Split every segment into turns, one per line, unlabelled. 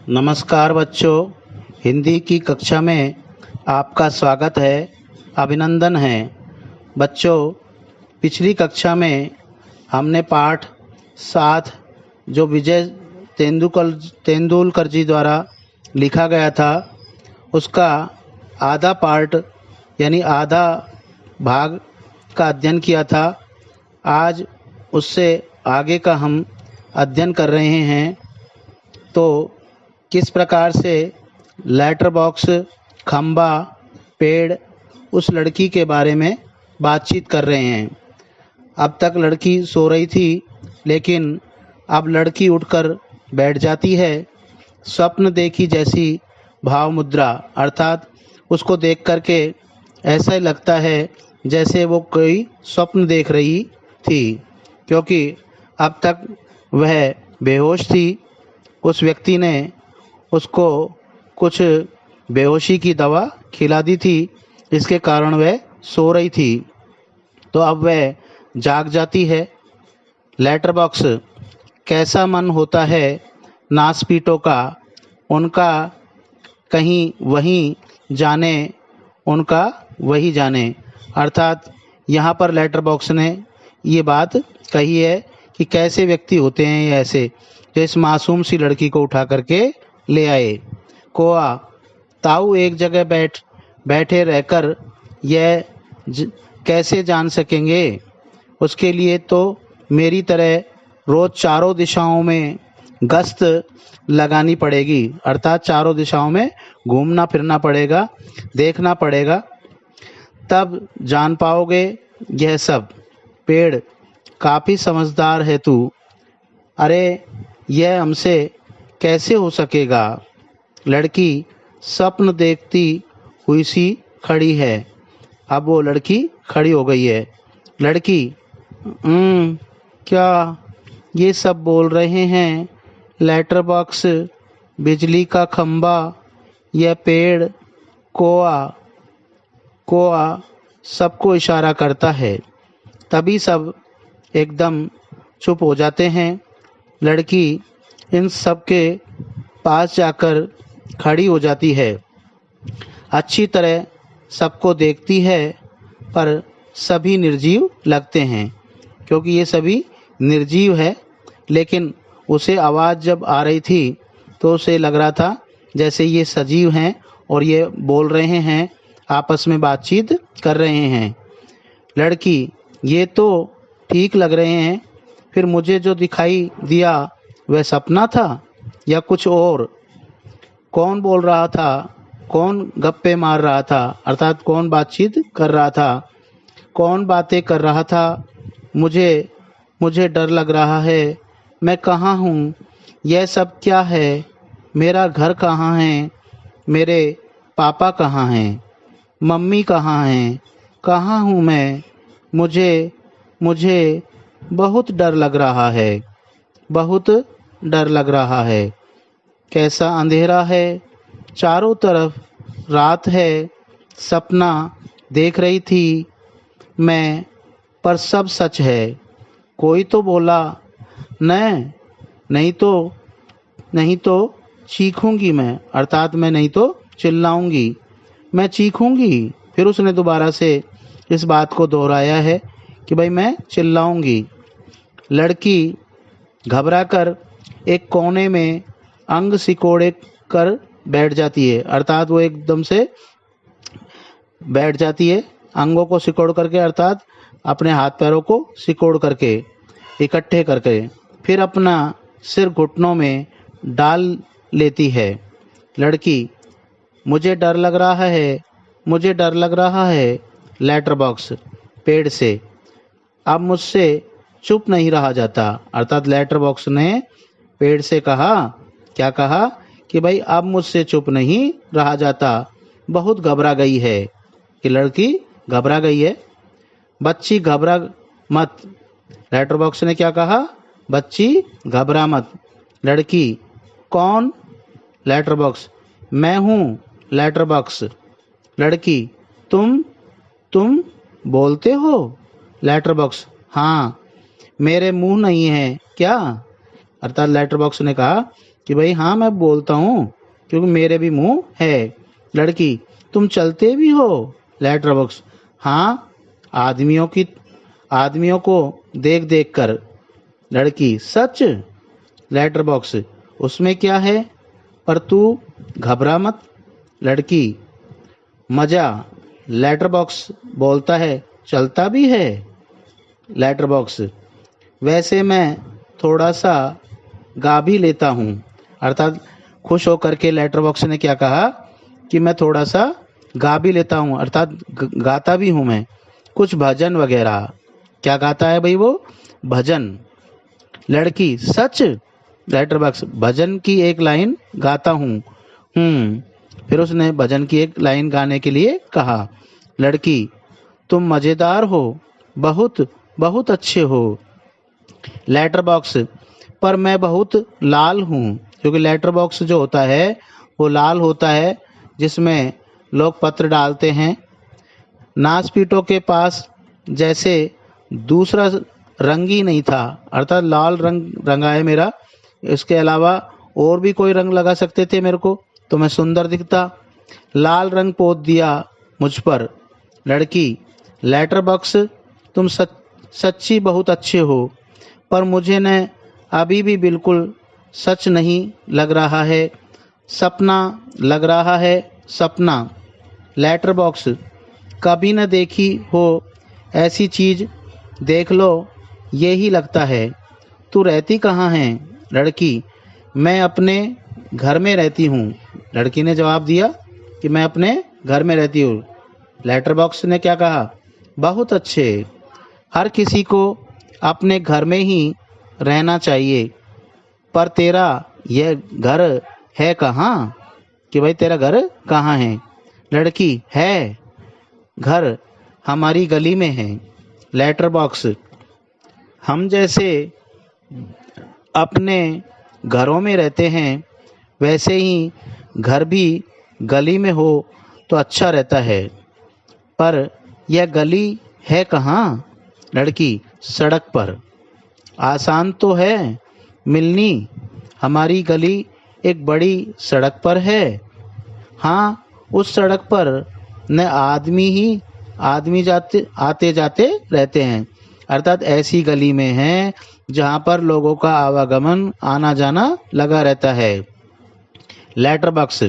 नमस्कार बच्चों, हिंदी की कक्षा में आपका स्वागत है, अभिनंदन है। बच्चों, पिछली कक्षा में हमने पाठ 7 जो विजय तेंदुलकर जी द्वारा लिखा गया था, उसका आधा पार्ट यानी आधा भाग का अध्ययन किया था। आज उससे आगे का हम अध्ययन कर रहे हैं। तो किस प्रकार से लेटर बॉक्स, खंबा, पेड़, उस लड़की के बारे में बातचीत कर रहे हैं। अब तक लड़की सो रही थी, लेकिन अब लड़की उठकर बैठ जाती है। स्वप्न देखी जैसी भाव मुद्रा, अर्थात उसको देख करके ऐसा ही लगता है जैसे वो कोई स्वप्न देख रही थी, क्योंकि अब तक वह बेहोश थी। उस व्यक्ति ने उसको कुछ बेहोशी की दवा खिला दी थी, इसके कारण वह सो रही थी। तो अब वह जाग जाती है। लेटर बॉक्स, कैसा मन होता है नासपीटों का, उनका कहीं वहीं जाने, उनका वही जाने। अर्थात यहाँ पर लेटर बॉक्स ने ये बात कही है कि कैसे व्यक्ति होते हैं ये ऐसे, जो इस मासूम सी लड़की को उठा करके ले आए। कोआ, ताऊ एक जगह बैठे रहकर यह कैसे जान सकेंगे? उसके लिए तो मेरी तरह रोज चारों दिशाओं में गश्त लगानी पड़ेगी, अर्थात चारों दिशाओं में घूमना फिरना पड़ेगा, देखना पड़ेगा, तब जान पाओगे यह सब। पेड़, काफी समझदार है तू। अरे यह हमसे कैसे हो सकेगा? लड़की स्वप्न देखती हुई सी खड़ी है। अब वो लड़की खड़ी हो गई है। लड़की, क्या ये सब बोल रहे हैं? लेटर बॉक्स, बिजली का खंबा, यह पेड़, कोआ कोआ सबको इशारा करता है। तभी सब एकदम चुप हो जाते हैं। लड़की इन सब के पास जाकर खड़ी हो जाती है। अच्छी तरह सबको देखती है, पर सभी निर्जीव लगते हैं, क्योंकि ये सभी निर्जीव है। लेकिन उसे आवाज़ जब आ रही थी तो उसे लग रहा था जैसे ये सजीव हैं और ये बोल रहे हैं, आपस में बातचीत कर रहे हैं। लड़की, ये तो ठीक लग रहे हैं, फिर मुझे जो दिखाई दिया वह सपना था या कुछ और? कौन बोल रहा था? कौन गप्पे मार रहा था? अर्थात कौन बातचीत कर रहा था? कौन बातें कर रहा था? मुझे डर लग रहा है। मैं कहाँ हूँ? यह सब क्या है? मेरा घर कहाँ है? मेरे पापा कहाँ हैं? मम्मी कहाँ हैं? कहाँ हूँ मैं? मुझे बहुत डर लग रहा है, बहुत डर लग रहा है। कैसा अंधेरा है, चारों तरफ रात है। सपना देख रही थी मैं, पर सब सच है। कोई तो बोला, नहीं तो चीखूंगी मैं, अर्थात मैं नहीं तो चिल्लाऊंगी, मैं चीखूंगी। फिर उसने दोबारा से इस बात को दोहराया है कि भाई मैं चिल्लाऊंगी। लड़की घबरा कर एक कोने में अंग सिकोड़े कर बैठ जाती है, अर्थात वो एकदम से बैठ जाती है, अंगों को सिकोड़ करके, अर्थात अपने हाथ पैरों को सिकोड़ करके, इकट्ठे करके। फिर अपना सिर घुटनों में डाल लेती है। लड़की, मुझे डर लग रहा है, मुझे डर लग रहा है। लेटर बॉक्स, पेड़ से, अब मुझसे चुप नहीं रहा जाता, अर्थात लेटर बॉक्स ने पेड़ से कहा, क्या कहा कि भाई अब मुझसे चुप नहीं रहा जाता, बहुत घबरा गई है, कि लड़की घबरा गई है। बच्ची घबरा मत, लेटर बॉक्स ने क्या कहा? बच्ची घबरा मत। लड़की, कौन? लेटर बॉक्स, मैं हूँ लेटर बॉक्स। लड़की, तुम बोलते हो? लेटर बॉक्स, हाँ, मेरे मुंह नहीं है क्या? अर्थात लेटर बॉक्स ने कहा कि भाई हाँ मैं बोलता हूँ क्योंकि मेरे भी मुंह है। लड़की, तुम चलते भी हो? लेटर बॉक्स, हाँ, आदमियों को देख देख कर। लड़की, सच? लेटर बॉक्स, उसमें क्या है, पर तू घबरा मत। लड़की, मजा। लेटर बॉक्स बोलता है, चलता भी है। लेटर बॉक्स, वैसे मैं थोड़ा सा गा भी लेता हूँ। अर्थात खुश होकर के लेटर बॉक्स ने क्या कहा कि मैं थोड़ा सा गा भी लेता हूँ, अर्थात गाता भी हूँ मैं कुछ भजन वगैरह। क्या गाता है भाई वो? भजन। लड़की, सच? लेटर बॉक्स, भजन की एक लाइन गाता हूँ। फिर उसने भजन की एक लाइन गाने के लिए कहा। लड़की, तुम मजेदार हो, बहुत बहुत अच्छे हो। लेटर बॉक्स, पर मैं बहुत लाल हूँ, क्योंकि लेटर बॉक्स जो होता है वो लाल होता है, जिसमें लोग पत्र डालते हैं। नासपीटों के पास जैसे दूसरा रंग ही नहीं था, अर्थात लाल रंग रंगा है मेरा, इसके अलावा और भी कोई रंग लगा सकते थे मेरे को तो मैं सुंदर दिखता। लाल रंग पोत दिया मुझ पर। लड़की, लेटर बॉक्स, तुम सच्ची बहुत अच्छे हो, पर मुझे न अभी भी बिल्कुल सच नहीं लग रहा है, सपना लग रहा है, सपना। लेटर बॉक्स, कभी न देखी हो ऐसी चीज, देख लो यही लगता है। तू रहती कहाँ है? लड़की, मैं अपने घर में रहती हूँ। लड़की ने जवाब दिया कि मैं अपने घर में रहती हूँ। लेटर बॉक्स ने क्या कहा? बहुत अच्छे, हर किसी को अपने घर में ही रहना चाहिए, पर तेरा यह घर है कहाँ? कि भाई तेरा घर कहाँ है? लड़की, है, घर हमारी गली में है। लेटर बॉक्स, हम जैसे अपने घरों में रहते हैं वैसे ही घर भी गली में हो तो अच्छा रहता है, पर यह गली है कहाँ? लड़की, सड़क पर। आसान तो है मिलनी, हमारी गली एक बड़ी सड़क पर है। हाँ, उस सड़क पर न आदमी जाते आते जाते रहते हैं, अर्थात ऐसी गली में है जहाँ पर लोगों का आवागमन आना जाना लगा रहता है। लेटर बॉक्स,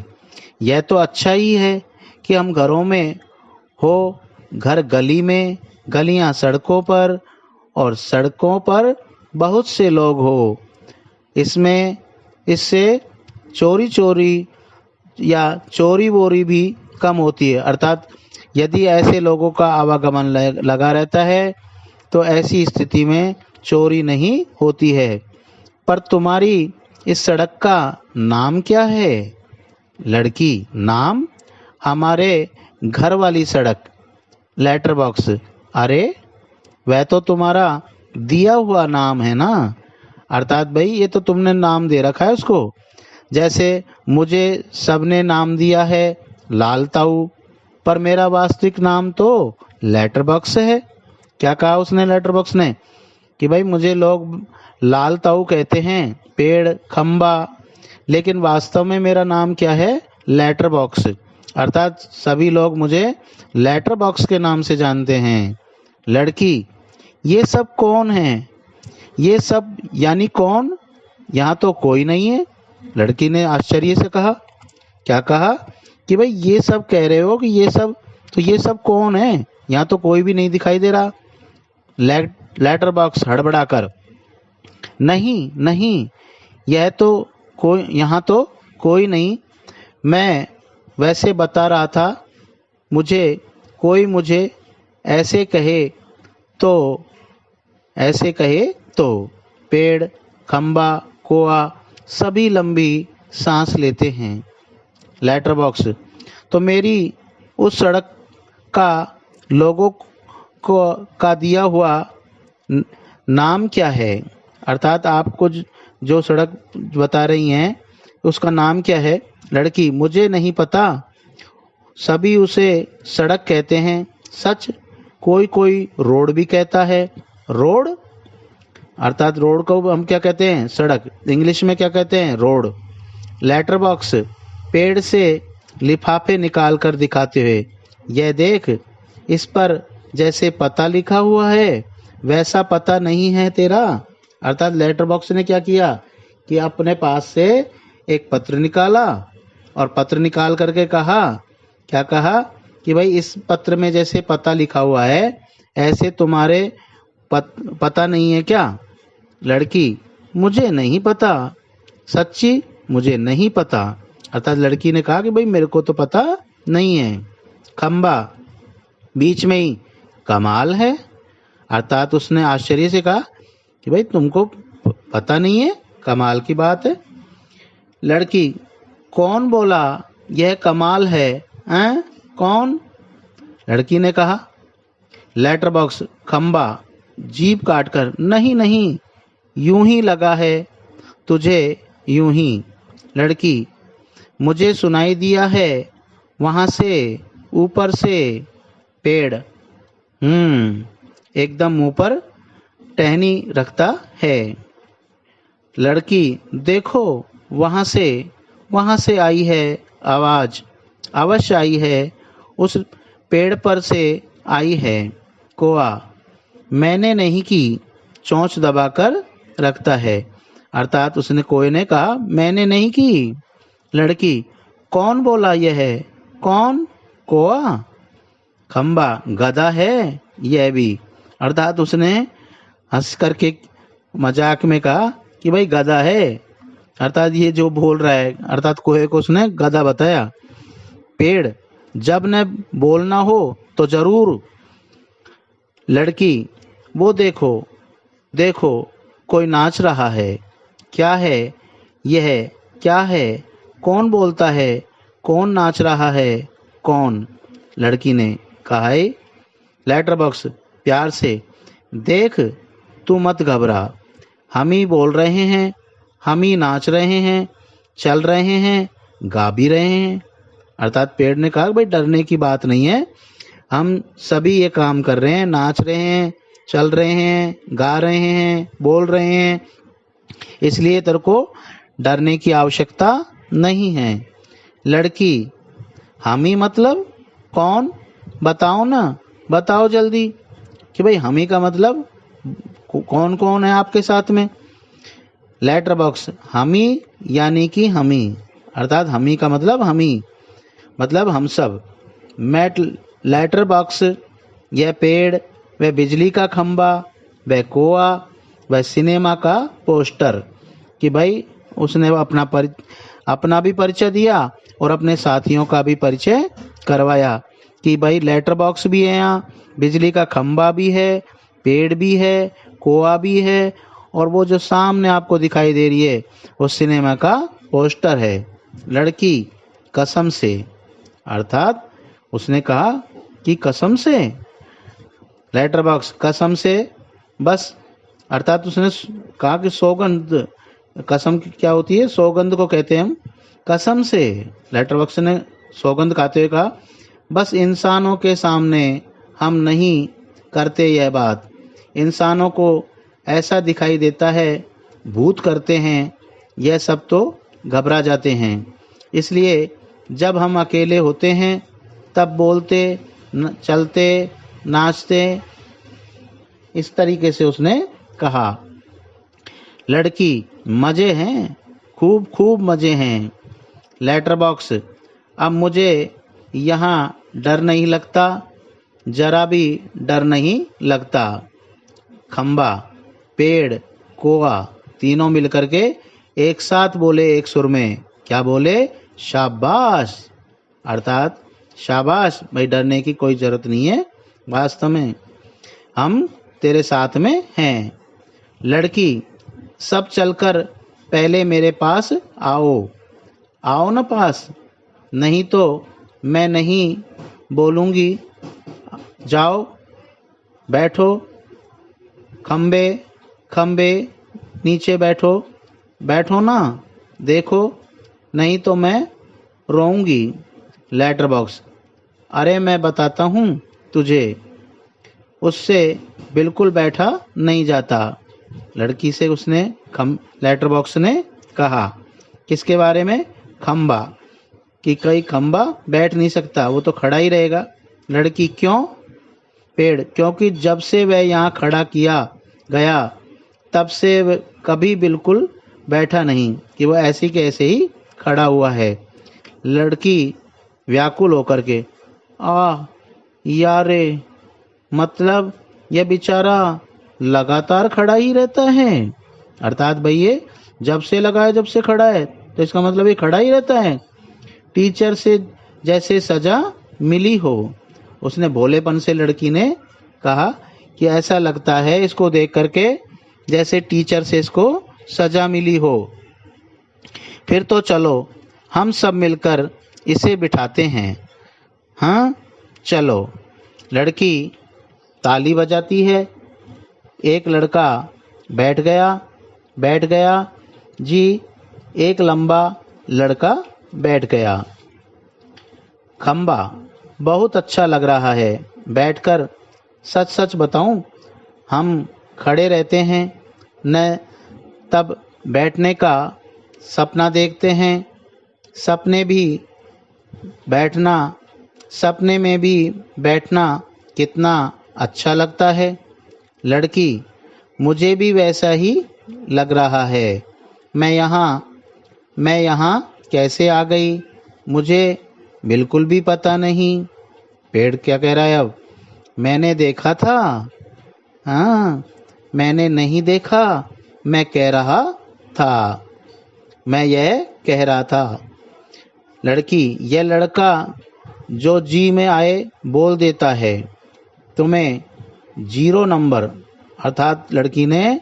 यह तो अच्छा ही है कि हम घरों में हो, घर गली में, गलियां सड़कों पर, और सड़कों पर बहुत से लोग हो। इससे चोरी चोरी या चोरी वोरी भी कम होती है, अर्थात यदि ऐसे लोगों का आवागमन लगा रहता है तो ऐसी स्थिति में चोरी नहीं होती है। पर तुम्हारी इस सड़क का नाम क्या है? लड़की, नाम? हमारे घर वाली सड़क। लेटर बॉक्स, अरे वह तो तुम्हारा दिया हुआ नाम है ना, अर्थात भाई ये तो तुमने नाम दे रखा है उसको। जैसे मुझे सबने नाम दिया है लाल ताऊ, पर मेरा वास्तविक नाम तो लेटर बॉक्स है। क्या कहा उसने लेटर बॉक्स ने? कि भाई मुझे लोग लाल ताऊ कहते हैं, पेड़, खंबा, लेकिन वास्तव में मेरा नाम क्या है? लेटर बॉक्स, अर्थात सभी लोग मुझे लेटर बॉक्स के नाम से जानते हैं। लड़की, ये सब कौन है? ये सब यानी कौन? यहाँ तो कोई नहीं है। लड़की ने आश्चर्य से कहा। क्या कहा? कि भाई ये सब कह रहे हो कि ये सब कौन है? यहाँ तो कोई भी नहीं दिखाई दे रहा। लेटर बॉक्स हड़बड़ाकर, नहीं नहीं, यहाँ तो कोई नहीं, मैं वैसे बता रहा था, मुझे ऐसे कहे तो पेड़, खंबा, कोआ सभी लंबी सांस लेते हैं। लेटर बॉक्स, तो मेरी उस सड़क का लोगों का दिया हुआ नाम क्या है? अर्थात आपको जो सड़क बता रही हैं उसका नाम क्या है? लड़की, मुझे नहीं पता, सभी उसे सड़क कहते हैं। सच? कोई कोई रोड भी कहता है। रोड? अर्थात रोड को हम क्या कहते हैं? सड़क। इंग्लिश में क्या कहते हैं? रोड। लेटर बॉक्स, पेड़ से लिफाफे निकाल कर दिखाते हुए, यह देख, इस पर जैसे पता लिखा हुआ है वैसा पता नहीं है तेरा। अर्थात लेटर बॉक्स ने क्या किया कि अपने पास से एक पत्र निकाला और पत्र निकाल करके कहा, क्या कहा कि भाई इस पत्र में जैसे पता लिखा हुआ है ऐसे तुम्हारे पता नहीं है क्या? लड़की, मुझे नहीं पता, सच्ची मुझे नहीं पता। अर्थात लड़की ने कहा कि भाई मेरे को तो पता नहीं है। खंबा, बीच में ही, कमाल है। अर्थात उसने आश्चर्य से कहा कि भाई तुमको पता नहीं है, कमाल की बात है। लड़की, कौन बोला यह कमाल है? हैं? कौन? लड़की ने कहा। लेटर बॉक्स, खंबा, जीभ काटकर, नहीं नहीं, यूं ही लगा है तुझे, यूं ही। लड़की, मुझे सुनाई दिया है वहां से, ऊपर से। पेड़, एकदम ऊपर टहनी रखता है। लड़की, देखो वहां से आई है आवाज, अवश्य आई है, उस पेड़ पर से आई है। कोआ, मैंने नहीं की, चोंच दबाकर रखता है। अर्थात उसने कोए ने कहा मैंने नहीं की। लड़की, कौन बोला यह है? कौन? कोआ। खंबा, गधा है यह भी। अर्थात उसने हंस करके मजाक में कहा कि भाई गधा है। अर्थात ये जो बोल रहा है, अर्थात कोहे को उसने गधा बताया। पेड़, जब न बोलना हो तो जरूर। लड़की, वो देखो देखो, कोई नाच रहा है। क्या है यह? क्या है? कौन बोलता है? कौन नाच रहा है? कौन? लड़की ने कहा है। लेटर बॉक्स, प्यार से, देख, तू मत घबरा, हम ही बोल रहे हैं, हम ही नाच रहे हैं, चल रहे हैं, गा भी रहे हैं। अर्थात पेड़ ने कहा भाई डरने की बात नहीं है, हम सभी ये काम कर रहे हैं, नाच रहे हैं, चल रहे हैं, गा रहे हैं, बोल रहे हैं, इसलिए तेरे को डरने की आवश्यकता नहीं है। लड़की, हम ही मतलब कौन? बताओ ना, बताओ जल्दी कि भाई हम ही का मतलब कौन कौन है आपके साथ में? लेटर बॉक्स, हम ही यानी कि हम ही, अर्थात हम ही का मतलब हम ही, मतलब हम सब। मैट लेटर बॉक्स, यह पेड़, वह बिजली का खंबा, वह कोआ, वह सिनेमा का पोस्टर। कि भाई उसने अपना भी परिचय दिया और अपने साथियों का भी परिचय करवाया कि भाई लेटर बॉक्स भी है, यहाँ बिजली का खंबा भी है, पेड़ भी है, कोआ भी है, और वो जो सामने आपको दिखाई दे रही है वो सिनेमा का पोस्टर है। लड़की, कसम से। अर्थात उसने कहा कि कसम से। लेटर बॉक्स, कसम से, बस। अर्थात उसने कहा कि सौगंध, कसम क्या होती है? सौगंध को कहते हैं हम, कसम से। लेटर बॉक्स ने सौगंध खाते हुए कहा बस इंसानों के सामने हम नहीं करते यह बात, इंसानों को ऐसा दिखाई देता है, भूत करते हैं, यह सब तो घबरा जाते हैं, इसलिए जब हम अकेले होते हैं तब बोलते, चलते, नाचते, इस तरीके से उसने कहा। लड़की, मजे हैं, खूब खूब मजे हैं। लेटर बॉक्स, अब मुझे यहाँ डर नहीं लगता, जरा भी डर नहीं लगता। खंबा, पेड़, कोआ, तीनों मिलकर के एक साथ बोले एक सुर में। क्या बोले? शाबाश। अर्थात शाबाश भाई, डरने की कोई जरूरत नहीं है, वास्तव में हम तेरे साथ में हैं। लड़की, सब चलकर पहले मेरे पास आओ, आओ ना पास, नहीं तो मैं नहीं बोलूँगी, जाओ बैठो, खंबे खंबे नीचे बैठो, बैठो ना, देखो, नहीं तो मैं रोऊंगी। लेटर बॉक्स, अरे मैं बताता हूँ तुझे, उससे बिल्कुल बैठा नहीं जाता, लड़की से उसने लेटर बॉक्स ने कहा। किसके बारे में? खंबा, कि कई खंबा बैठ नहीं सकता, वो तो खड़ा ही रहेगा। लड़की, क्यों? पेड़, क्योंकि जब से वह यहाँ खड़ा किया गया तब से वह कभी बिल्कुल बैठा नहीं, कि वह ऐसे के ऐसे ही खड़ा हुआ है। लड़की व्याकुल होकर के, यारे, मतलब यह बेचारा लगातार खड़ा ही रहता है। अर्थात भैया जब से लगा है, जब से खड़ा है, तो इसका मतलब ये खड़ा ही रहता है। टीचर से जैसे सजा मिली हो। उसने भोलेपन से लड़की ने कहा कि ऐसा लगता है इसको देख करके जैसे टीचर से इसको सजा मिली हो। फिर तो चलो हम सब मिलकर इसे बिठाते हैं। हाँ चलो। लड़की ताली बजाती है। एक लड़का बैठ गया जी, एक लंबा लड़का बैठ गया। खंबा, बहुत अच्छा लग रहा है बैठकर। सच सच बताऊं, हम खड़े रहते हैं न, तब बैठने का सपना देखते हैं। सपने में भी बैठना कितना अच्छा लगता है। लड़की, मुझे भी वैसा ही लग रहा है। मैं यहाँ कैसे आ गई, मुझे बिल्कुल भी पता नहीं। पेड़ क्या कह रहा है अब? मैंने देखा था। हाँ, मैंने नहीं देखा, मैं कह रहा था। मैं यह कह रहा था। लड़की, यह लड़का जो जी में आए बोल देता है, तुम्हें 0 नंबर। अर्थात लड़की ने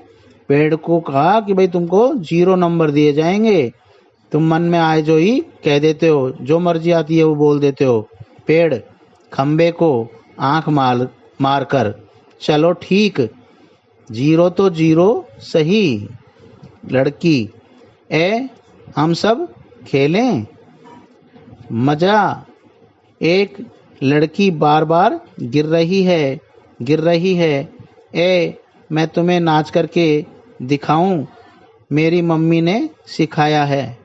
पेड़ को कहा कि भाई तुमको 0 नंबर दिए जाएंगे, तुम मन में आए जो ही कह देते हो, जो मर्जी आती है वो बोल देते हो। पेड़ खंबे को आंख मार कर, चलो ठीक, 0 तो 0 सही। लड़की, हम सब खेलें, मजा। एक लड़की बार बार गिर रही है। मैं तुम्हें नाच करके दिखाऊं, मेरी मम्मी ने सिखाया है।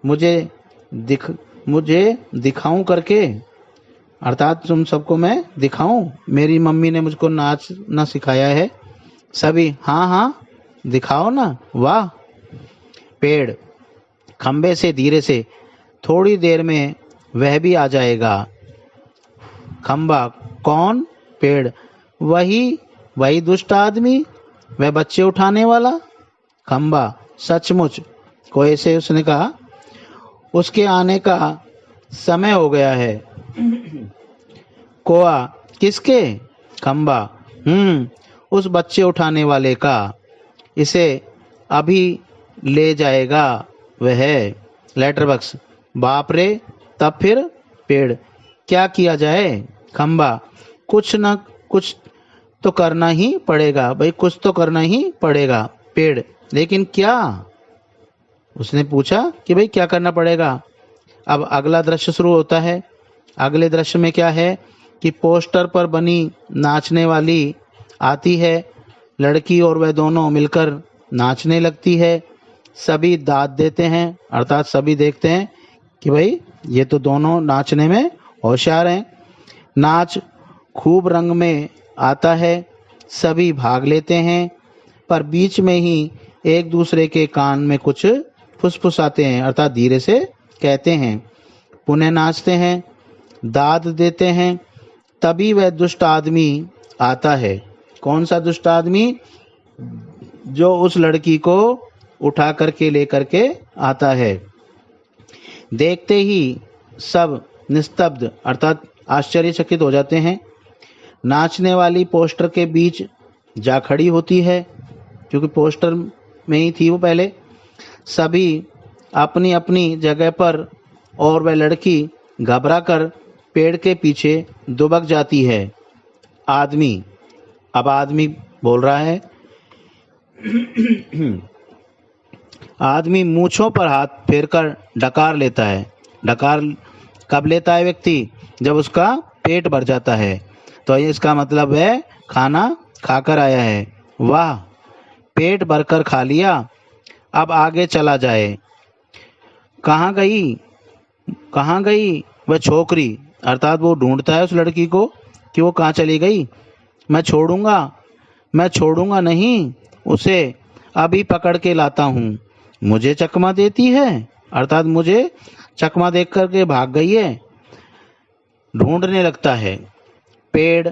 मुझे दिखाऊं करके, अर्थात तुम सबको मैं दिखाऊं, मेरी मम्मी ने मुझको नाचना सिखाया है। सभी, हाँ हाँ दिखाओ ना, वाह। पेड़ खंबे से धीरे से, थोड़ी देर में वह भी आ जाएगा। खंबा, कौन? पेड़, वही दुष्ट आदमी, वह बच्चे उठाने वाला। खंबा, सचमुच? कोए से उसने कहा, उसके आने का समय हो गया है। कोआ, किसके? खंबा, उस बच्चे उठाने वाले का, इसे अभी ले जाएगा वह। लेटर बॉक्स, बाप रे, तब फिर? पेड़, क्या किया जाए? खंबा, कुछ न कुछ तो करना ही पड़ेगा भाई, कुछ तो करना ही पड़ेगा। पेड़, लेकिन क्या? उसने पूछा कि भाई क्या करना पड़ेगा। अब अगला दृश्य शुरू होता है। अगले दृश्य में क्या है कि पोस्टर पर बनी नाचने वाली आती है। लड़की और वह दोनों मिलकर नाचने लगती है। सभी दाद देते हैं, अर्थात सभी देखते हैं कि भाई ये तो दोनों नाचने में होशियार हैं। नाच खूब रंग में आता है, सभी भाग लेते हैं, पर बीच में ही एक दूसरे के कान में कुछ फुसफुसाते हैं, अर्थात धीरे से कहते हैं। पुनः नाचते हैं, दाद देते हैं। तभी वह दुष्ट आदमी आता है। कौन सा दुष्ट आदमी? जो उस लड़की को उठा करके लेकर के आता है। देखते ही सब निस्तब्ध, अर्थात आश्चर्यचकित हो जाते हैं। नाचने वाली पोस्टर के बीच जा खड़ी होती है, क्योंकि पोस्टर में ही थी वो पहले। सभी अपनी अपनी जगह पर, और वह लड़की घबरा कर पेड़ के पीछे दुबक जाती है। आदमी, अब आदमी बोल रहा है। आदमी मूंछों पर हाथ फेरकर डकार लेता है। डकार कब लेता है व्यक्ति? जब उसका पेट भर जाता है, तो इसका मतलब है खाना खाकर आया है। वाह, पेट भरकर खा लिया, अब आगे चला जाए। कहाँ गई वह छोकरी, अर्थात वो ढूंढता है उस लड़की को कि वो कहाँ चली गई। मैं छोड़ूंगा नहीं, उसे अभी पकड़ के लाता हूँ। मुझे चकमा देती है, अर्थात मुझे चकमा देख करके भाग गई है। ढूंढने लगता है। पेड़,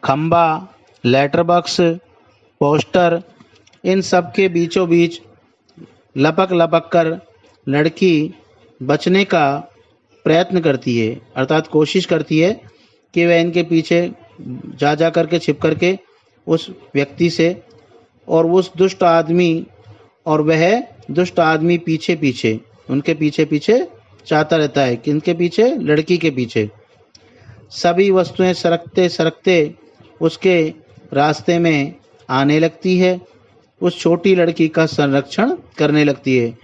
खंबा, लेटर बॉक्स, पोस्टर, इन सब के बीचों बीच लपक कर लड़की बचने का प्रयत्न करती है, अर्थात कोशिश करती है कि वह इनके पीछे जा करके छिप करके उस व्यक्ति से, और उस दुष्ट आदमी, और वह दुष्ट आदमी पीछे उनके पीछे चाहता रहता है कि इनके पीछे, लड़की के पीछे। सभी वस्तुएं सरकते उसके रास्ते में आने लगती है। उस छोटी लड़की का संरक्षण करने लगती है,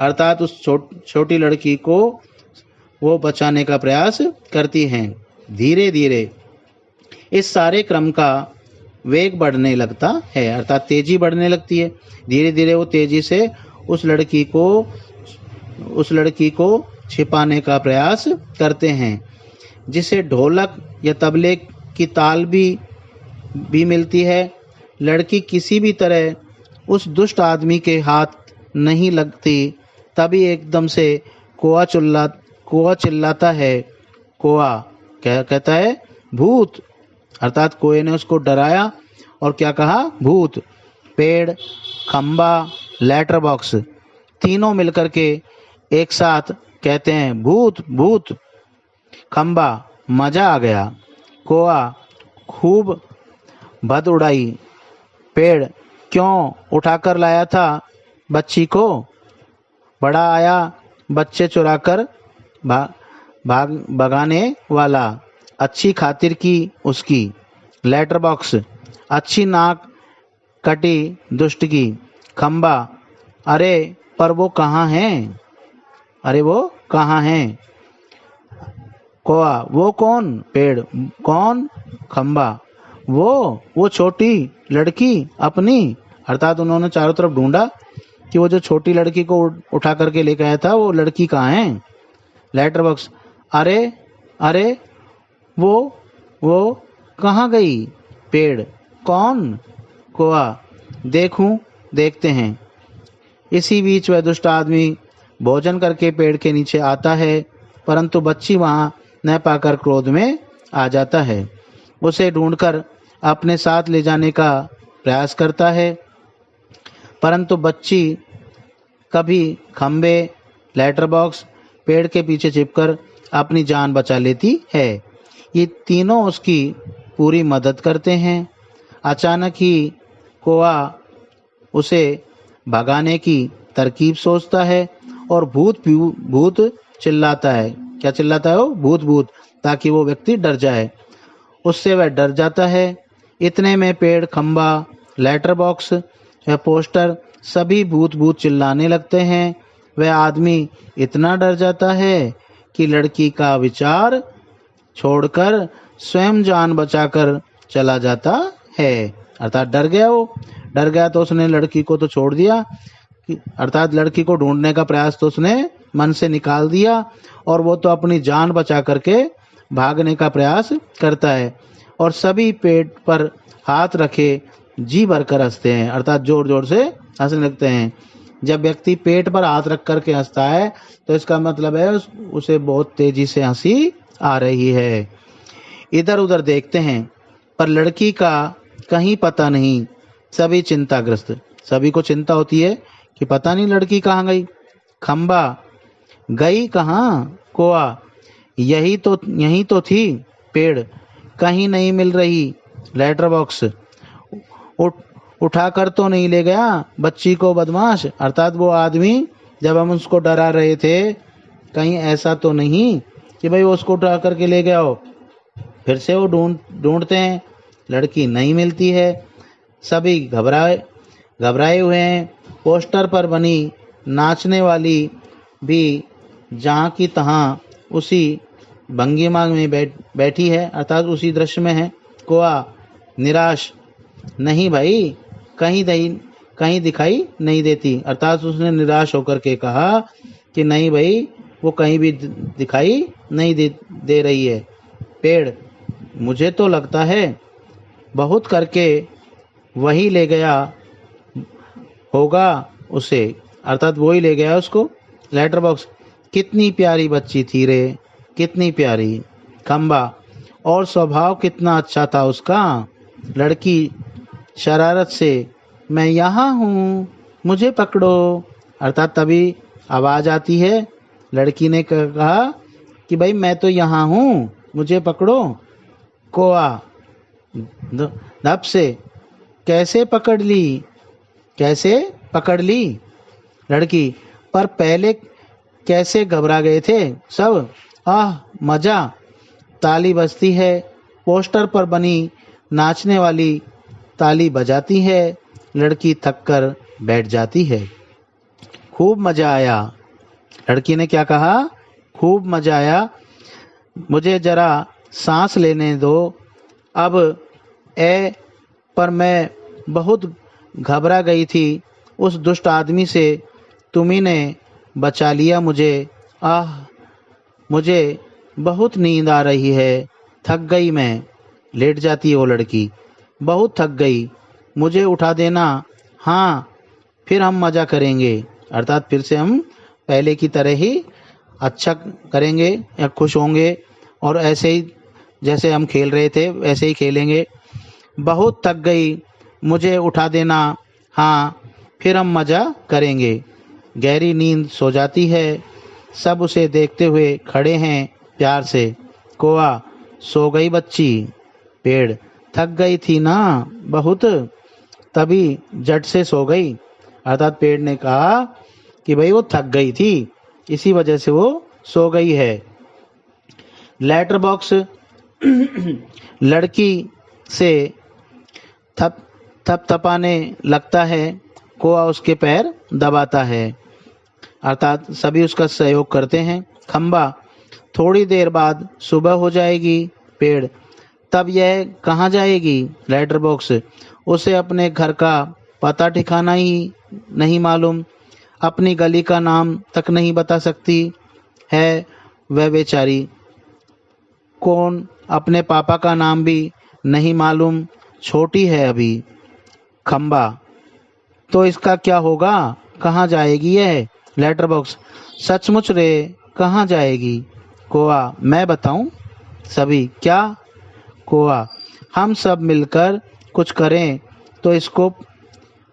अर्थात उस छोटी लड़की को वो बचाने का प्रयास करती हैं। धीरे धीरे इस सारे क्रम का वेग बढ़ने लगता है, अर्थात तेजी बढ़ने लगती है। धीरे धीरे वो तेजी से उस लड़की को छिपाने का प्रयास करते हैं, जिसे ढोलक या तबले की ताल भी मिलती है। लड़की किसी भी तरह उस दुष्ट आदमी के हाथ नहीं लगती, तभी एकदम से कोआ चिल्लाता है। कोआ क्या कहता है? भूत, अर्थात कोए ने उसको डराया और क्या कहा? भूत। पेड़, खंबा, लेटर बॉक्स, तीनों मिलकर के एक साथ कहते हैं भूत भूत। खंबा, मजा आ गया। कोआ, खूब भद उड़ाई। पेड़, क्यों उठाकर लाया था बच्ची को? बड़ा आया बच्चे चुराकर भगाने वाला, अच्छी खातिर की उसकी। लेटर बॉक्स, अच्छी नाक कटी दुष्ट की। खंबा, अरे पर वो कहाँ हैं? कोआ, वो कौन? पेड़, कौन? खंबा, वो छोटी लड़की अपनी, अर्थात उन्होंने चारों तरफ ढूंढा कि वो जो छोटी लड़की को उठा करके लेकर आया था वो लड़की कहाँ है। लेटर बॉक्स, अरे वो कहाँ गई? पेड़, कौन? कोआ, देखते हैं। इसी बीच वह दुष्ट आदमी भोजन करके पेड़ के नीचे आता है, परंतु बच्ची वहां न पाकर क्रोध में आ जाता है। उसे ढूंढकर अपने साथ ले जाने का प्रयास करता है, परंतु बच्ची कभी खंबे, लेटर बॉक्स, पेड़ के पीछे छिपकर अपनी जान बचा लेती है। ये तीनों उसकी पूरी मदद करते हैं। अचानक ही कोआ उसे भगाने की तरकीब सोचता है और भूत चिल्लाता है। क्या चिल्लाता है वो? भूत भूत, ताकि वो व्यक्ति डर जाए। उससे वह डर जाता है। इतने में पेड़, खंबा, लेटर बॉक्स या पोस्टर सभी भूत भूत चिल्लाने लगते हैं। वह आदमी इतना डर जाता है कि लड़की का विचार छोड़कर स्वयं जान बचाकर चला जाता है, अर्थात डर गया तो उसने लड़की को तो छोड़ दिया, अर्थात लड़की को ढूंढने का प्रयास तो उसने मन से निकाल दिया, और वो तो अपनी जान बचा करके भागने का प्रयास करता है। और सभी पेट पर हाथ रखे जी भरकर हंसते हैं, अर्थात जोर जोर से हंसने लगते हैं। जब व्यक्ति पेट पर हाथ रख करके हंसता है तो इसका मतलब है उसे बहुत तेजी से हंसी आ रही है। इधर उधर देखते हैं पर लड़की का कहीं पता नहीं। सभी चिंताग्रस्त, सभी को चिंता होती है कि पता नहीं लड़की कहाँ गई। खंबा, गई कहाँ? कोआ, यही तो थी। पेड़, कहीं नहीं मिल रही। लेटर बॉक्स, उठाकर तो नहीं ले गया बच्ची को बदमाश, अर्थात वो आदमी जब हम उसको डरा रहे थे, कहीं ऐसा तो नहीं कि भाई वो उसको उठा करके ले गया हो। फिर से वो ढूंढते हैं, लड़की नहीं मिलती है। सभी घबराए हुए हैं। पोस्टर पर बनी नाचने वाली भी जहाँ की तहाँ उसी भंगिमा में बैठी है, अर्थात उसी दृश्य में है। कोआ, निराश, नहीं भाई, कहीं दिखाई नहीं देती। अर्थात उसने निराश होकर के कहा कि नहीं भाई, वो कहीं भी दिखाई नहीं दे रही है। पेड़, मुझे तो लगता है बहुत करके वही ले गया होगा उसे, अर्थात वो ही ले गया उसको। लेटर बॉक्स, कितनी प्यारी बच्ची थी रे, कितनी प्यारी। खंबा, और स्वभाव कितना अच्छा था उसका। लड़की शरारत से, मैं यहाँ हूँ, मुझे पकड़ो। अर्थात तभी आवाज आती है। लड़की ने कहा कि भाई मैं तो यहाँ हूँ, मुझे पकड़ो। कोआ, धप से, कैसे पकड़ ली, कैसे पकड़ ली। लड़की, पर पहले कैसे घबरा गए थे सब। आह मजा, ताली बजती है, पोस्टर पर बनी नाचने वाली ताली बजाती है। लड़की थक कर बैठ जाती है। खूब मजा आया। लड़की ने क्या कहा? खूब मजा आया, मुझे जरा सांस लेने दो अब। पर मैं बहुत घबरा गई थी उस दुष्ट आदमी से, तुम्ही ने बचा लिया मुझे। आह, मुझे बहुत नींद आ रही है, थक गई मैं। लेट जाती है वो लड़की। बहुत थक गई, मुझे उठा देना। हाँ, फिर हम मजा करेंगे। अर्थात फिर से हम पहले की तरह ही अच्छा करेंगे या खुश होंगे, और ऐसे ही जैसे हम खेल रहे थे वैसे ही खेलेंगे। बहुत थक गई, मुझे उठा देना। हाँ, फिर हम मजा करेंगे। गहरी नींद सो जाती है। सब उसे देखते हुए खड़े हैं प्यार से। कोआ, सो गई बच्ची। पेड़, थक गई थी ना बहुत, तभी झट से सो गई। अर्थात पेड़ ने कहा कि भाई वो थक गई थी, इसी वजह से वो सो गई है। लेटर बॉक्स लड़की से थप थपथपाने लगता है। कोआ उसके पैर दबाता है। अर्थात सभी उसका सहयोग करते हैं। खंबा, थोड़ी देर बाद सुबह हो जाएगी। पेड़, तब यह कहाँ जाएगी? लेटर बॉक्स, उसे अपने घर का पता ठिकाना ही नहीं मालूम, अपनी गली का नाम तक नहीं बता सकती है वह बेचारी। कौन, अपने पापा का नाम भी नहीं मालूम, छोटी है अभी। खंबा, तो इसका क्या होगा? कहाँ जाएगी यह? लेटर बॉक्स, सचमुच रे, कहाँ जाएगी? कोआ, मैं बताऊं? सभी, क्या? कोआ, हम सब मिलकर कुछ करें तो इसको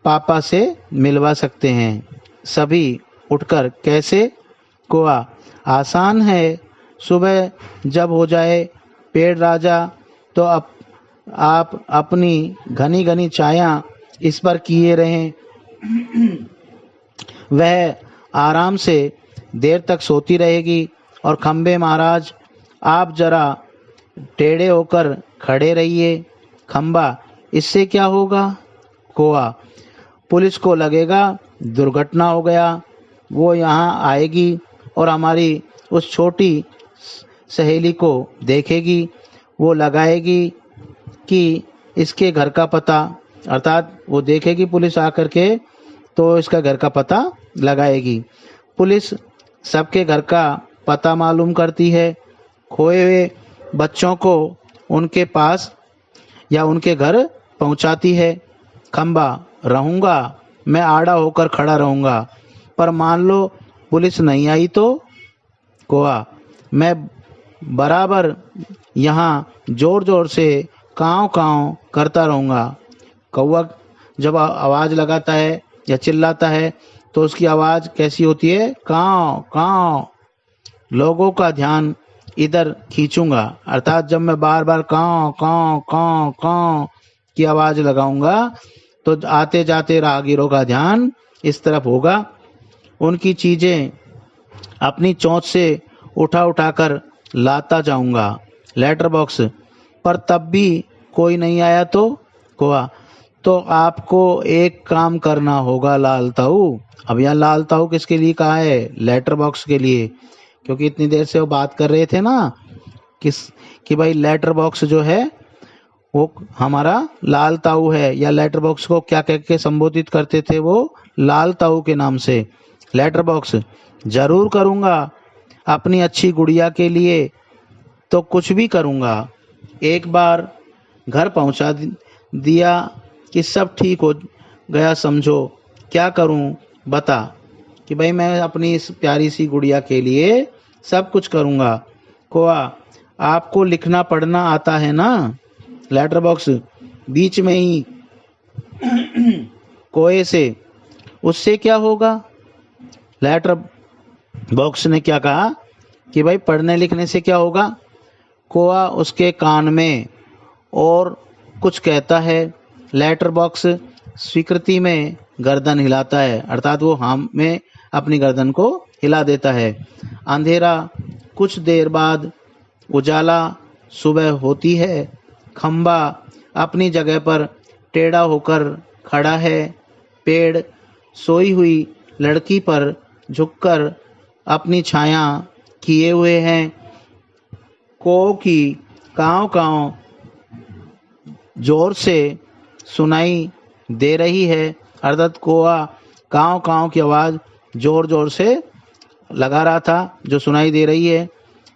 पापा से मिलवा सकते हैं। सभी उठकर, कैसे? कोआ, आसान है, सुबह जब हो जाए पेड़ राजा, तो आप अपनी घनी घनी छाया इस पर किए रहें। वह आराम से देर तक सोती रहेगी। और खंबे महाराज, आप जरा टेढ़े होकर खड़े रहिए। खंबा, इससे क्या होगा? कोआ, पुलिस को लगेगा दुर्घटना हो गया, वो यहाँ आएगी और हमारी उस छोटी सहेली को देखेगी। वो लगाएगी कि इसके घर का पता, अर्थात वो देखेगी पुलिस आकर के तो इसका घर का पता लगाएगी। पुलिस सबके घर का पता मालूम करती है। खोए हुए बच्चों को उनके पास या उनके घर पहुंचाती है। खंबा, रहूंगा, मैं आड़ा होकर खड़ा रहूंगा, पर मान लो पुलिस नहीं आई तो? कोआ, मैं बराबर यहाँ जोर जोर से काँव काँव करता रहूंगा। कौवा जब आवाज लगाता है या चिल्लाता है तो उसकी आवाज कैसी होती है? काँव काँव। लोगों का ध्यान इधर खींचूंगा, अर्थात जब मैं बार बार काँव काँव काँव काँव की आवाज लगाऊंगा तो आते जाते राहगीरों का ध्यान इस तरफ होगा। उनकी चीजें अपनी चोंच से उठा उठाकर लाता जाऊंगा। लेटर बॉक्स, पर तब भी कोई नहीं आया तो? कोआ, तो आपको एक काम करना होगा लाल ताऊ। अब यहाँ लाल ताऊ किसके लिए कहा है? लेटर बॉक्स के लिए, क्योंकि इतनी देर से वो बात कर रहे थे ना कि भाई लेटर बॉक्स जो है वो हमारा लाल ताऊ है, या लेटर बॉक्स को क्या कह के संबोधित करते थे वो, लाल ताऊ के नाम से। लेटर बॉक्स, जरूर करूँगा अपनी अच्छी गुड़िया के लिए तो कुछ भी करूँगा। एक बार घर पहुँचा दिया कि सब ठीक हो गया समझो। क्या करूँ बता, कि भाई मैं अपनी इस प्यारी सी गुड़िया के लिए सब कुछ करूँगा। कोआ, आपको लिखना पढ़ना आता है ना? लेटर बॉक्स, बीच में ही कोए से, उससे क्या होगा? लेटर बॉक्स ने क्या कहा कि भाई पढ़ने लिखने से क्या होगा? कोआ उसके कान में और कुछ कहता है। लेटर बॉक्स स्वीकृति में गर्दन हिलाता है, अर्थात वो हाँ में अपनी गर्दन को हिला देता है। अंधेरा, कुछ देर बाद उजाला, सुबह होती है। खंबा अपनी जगह पर टेढ़ा होकर खड़ा है। पेड़ सोई हुई लड़की पर झुककर अपनी छाया किए हुए हैं। को की काँव काँव जोर से सुनाई दे रही है, अर्थात कोआ काँव काँव की आवाज़ जोर जोर से लगा रहा था, जो सुनाई दे रही है।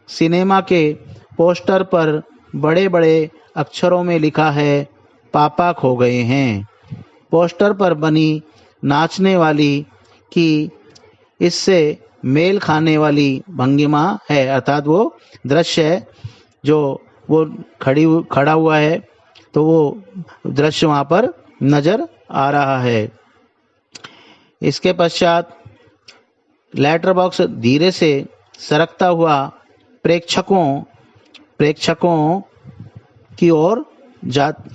सिनेमा के पोस्टर पर बड़े बड़े अक्षरों में लिखा है, पापा खो गए हैं। पोस्टर पर बनी नाचने वाली की इससे मेल खाने वाली भंगिमा है, अर्थात वो दृश्य है जो वो खड़ा हुआ है, तो वो दृश्य वहाँ पर नजर आ रहा है। इसके पश्चात लेटर बॉक्स धीरे से सरकता हुआ प्रेक्षकों की ओर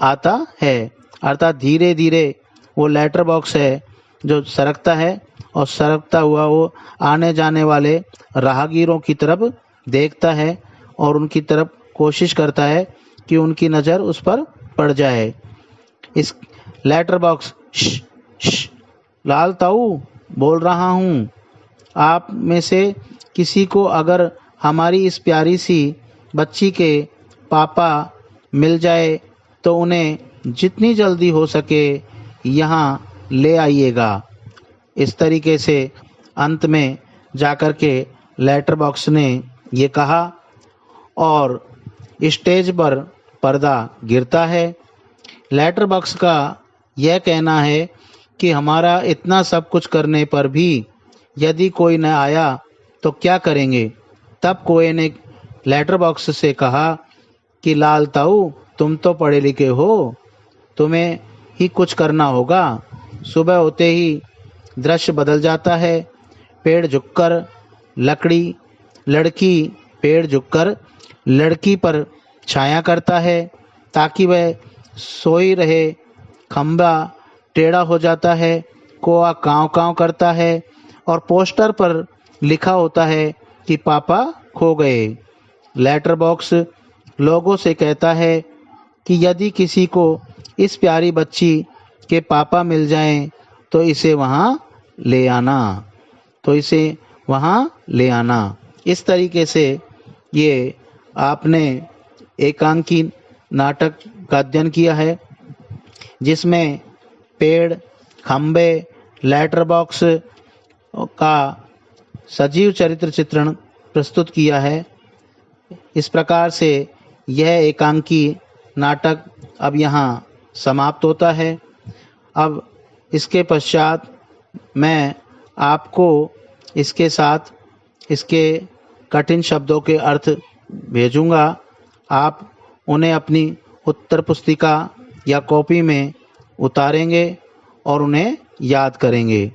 आता है, अर्थात धीरे धीरे वो लेटर बॉक्स है जो सरकता है, और सरकता हुआ वो आने जाने वाले राहगीरों की तरफ देखता है और उनकी तरफ कोशिश करता है कि उनकी नज़र उस पर पड़ जाए। इस लेटर बॉक्स, लाल ताऊ बोल रहा हूँ, आप में से किसी को अगर हमारी इस प्यारी सी बच्ची के पापा मिल जाए तो उन्हें जितनी जल्दी हो सके यहाँ ले आइएगा। इस तरीके से अंत में जाकर के लेटर बॉक्स ने ये कहा, और स्टेज पर पर्दा गिरता है। लेटर बॉक्स का यह कहना है कि हमारा इतना सब कुछ करने पर भी यदि कोई न आया तो क्या करेंगे? तब कोए ने लेटर बॉक्स से कहा कि लाल ताऊ, तुम तो पढ़े लिखे हो, तुम्हें ही कुछ करना होगा। सुबह होते ही दृश्य बदल जाता है। पेड़ झुककर लड़की पर छाया करता है ताकि वह सोई रहे। खंबा टेढ़ा हो जाता है। कोआ काँव काँव करता है और पोस्टर पर लिखा होता है कि पापा खो गए। लेटर बॉक्स लोगों से कहता है कि यदि किसी को इस प्यारी बच्ची के पापा मिल जाएं तो इसे वहाँ ले आना। इस तरीके से ये आपने एकांकी नाटक का अध्ययन किया है, जिसमें पेड़, खंबे, लेटर बॉक्स का सजीव चरित्र चित्रण प्रस्तुत किया है। इस प्रकार से यह एकांकी नाटक अब यहाँ समाप्त होता है। अब इसके पश्चात मैं आपको इसके साथ इसके कठिन शब्दों के अर्थ भेजूंगा। आप उन्हें अपनी उत्तर पुस्तिका या कॉपी में उतारेंगे और उन्हें याद करेंगे।